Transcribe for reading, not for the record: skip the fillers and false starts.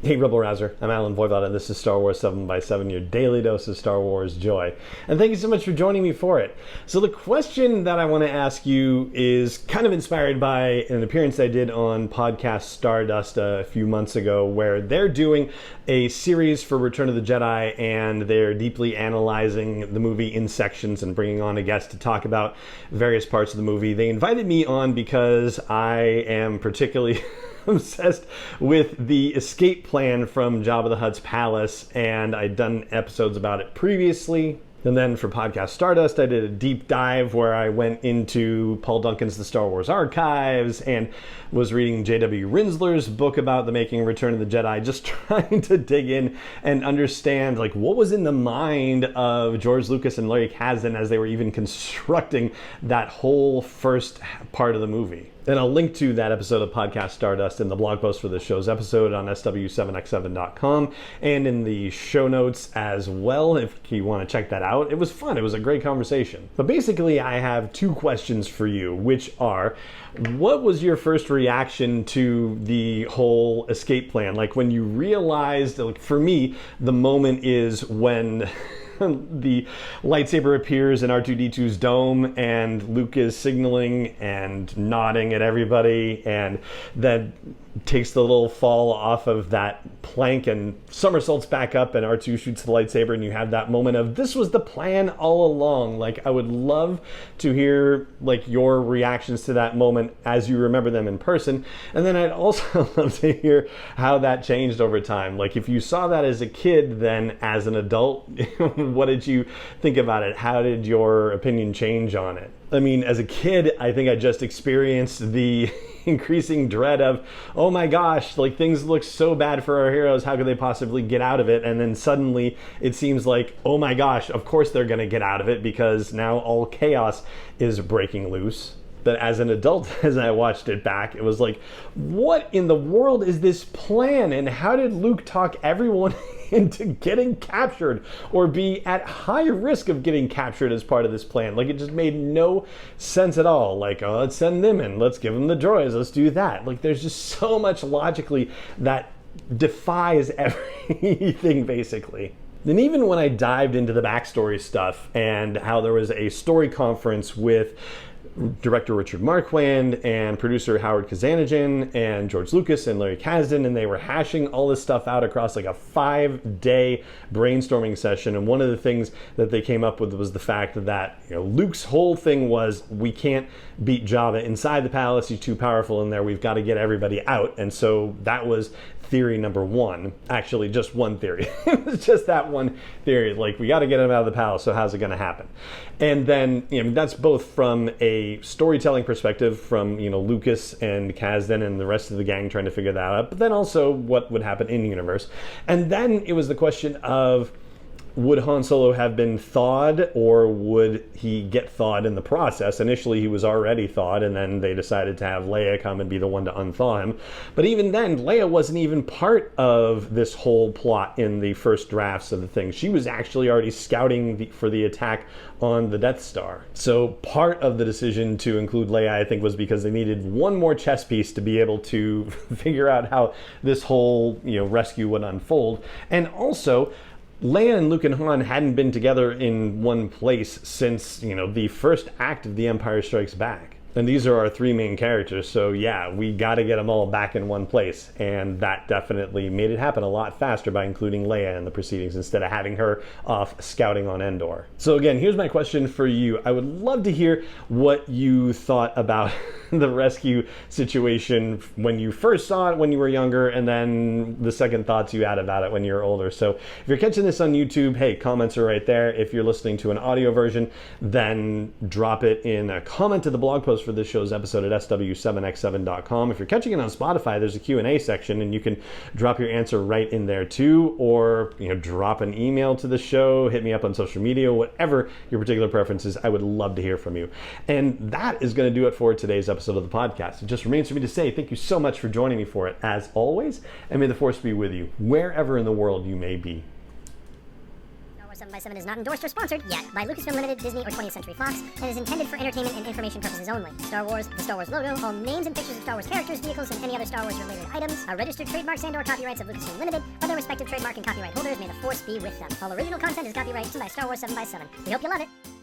Hey Rebel Rouser, I'm Alan Voivod, and this is Star Wars 7x7, your daily dose of Star Wars joy. And thank you so much for joining me for it. So the question that I want to ask you is kind of inspired by an appearance I did on podcast Stardust a few months ago, where they're doing a series for Return of the Jedi, and they're deeply analyzing the movie in sections and bringing on a guest to talk about various parts of the movie. They invited me on because I am particularly obsessed with the escape plan from Jabba the Hutt's palace, and I'd done episodes about it previously. And then for Podcast Stardust, I did a deep dive where I went into Paul Duncan's The Star Wars Archives and was reading J.W. Rinsler's book about the making of Return of the Jedi, just trying to dig in and understand like what was in the mind of George Lucas and Larry Kasdan as they were even constructing that whole first part of the movie. And I'll link to that episode of Podcast Stardust in the blog post for this show's episode on sw7x7.com and in the show notes as well if you want to check that out. It was fun. It was a great conversation. But basically, I have two questions for you, which are, what was your first reaction to the whole escape plan? Like when you realized, like for me, the moment is when the lightsaber appears in R2-D2's dome and Luke is signaling and nodding at everybody, and then takes the little fall off of that plank and somersaults back up, and R2 shoots the lightsaber, and you have that moment of, this was the plan all along. Like, I would love to hear like your reactions to that moment as you remember them in person. And then I'd also love to hear how that changed over time. Like if you saw that as a kid, then as an adult, what did you think about it? How did your opinion change on it? I mean, as a kid, I think I just experienced the increasing dread of, oh my gosh, like things look so bad for our heroes, how could they possibly get out of it? And then suddenly it seems like, oh my gosh, of course they're going to get out of it because now all chaos is breaking loose. But as an adult, as I watched it back, it was like, what in the world is this plan? And how did Luke talk everyone into getting captured or be at high risk of getting captured as part of this plan? Like, it just made no sense at all. Like, oh, let's send them in, let's give them the droids, let's do that. Like, there's just so much logically that defies everything, basically. And even when I dived into the backstory stuff and how there was a story conference with director Richard Marquand and producer Howard Kazanjian and George Lucas and Larry Kasdan, and they were hashing all this stuff out across like a 5-day brainstorming session. And one of the things that they came up with was the fact that, you know, Luke's whole thing was, we can't beat Jabba inside the palace, he's too powerful in there, we've got to get everybody out. And so that was theory number one. Actually, just one theory. It was just that one theory. Like, we got to get him out of the palace, so how's it going to happen? And then, you know, that's both from a storytelling perspective, from, you know, Lucas and Kasdan and the rest of the gang trying to figure that out, but then also what would happen in universe. And then it was the question of, would Han Solo have been thawed, or would he get thawed in the process? Initially, he was already thawed, and then they decided to have Leia come and be the one to unthaw him. But even then, Leia wasn't even part of this whole plot in the first drafts of the thing. She was actually already scouting for the attack on the Death Star. So part of the decision to include Leia, I think, was because they needed one more chess piece to be able to figure out how this whole, you know, rescue would unfold. And also, Leia and Luke and Han hadn't been together in one place since, you know, the first act of The Empire Strikes Back. And these are our three main characters, so yeah, we got to get them all back in one place. And that definitely made it happen a lot faster by including Leia in the proceedings instead of having her off scouting on Endor. So again, here's my question for you. I would love to hear what you thought about the rescue situation when you first saw it when you were younger, and then the second thoughts you had about it when you were older. So if you're catching this on YouTube, hey, comments are right there. If you're listening to an audio version, then drop it in a comment to the blog post for this show's episode at sw7x7.com. If you're catching it on Spotify, there's a Q&A section, and you can drop your answer right in there too, or, you know, drop an email to the show, hit me up on social media, whatever your particular preference is. I would love to hear from you. And that is going to do it for today's episode of the podcast. It just remains for me to say thank you so much for joining me for it, as always, and may the Force be with you wherever in the world you may be. 7x7 is not endorsed or sponsored yet by Lucasfilm Limited, Disney, or 20th Century Fox, and is intended for entertainment and information purposes only. Star Wars, the Star Wars logo, all names and pictures of Star Wars characters, vehicles, and any other Star Wars-related items are registered trademarks and/or copyrights of Lucasfilm Limited, or their respective trademark and copyright holders. May the Force be with them. All original content is copyright by Star Wars 7x7. We hope you love it.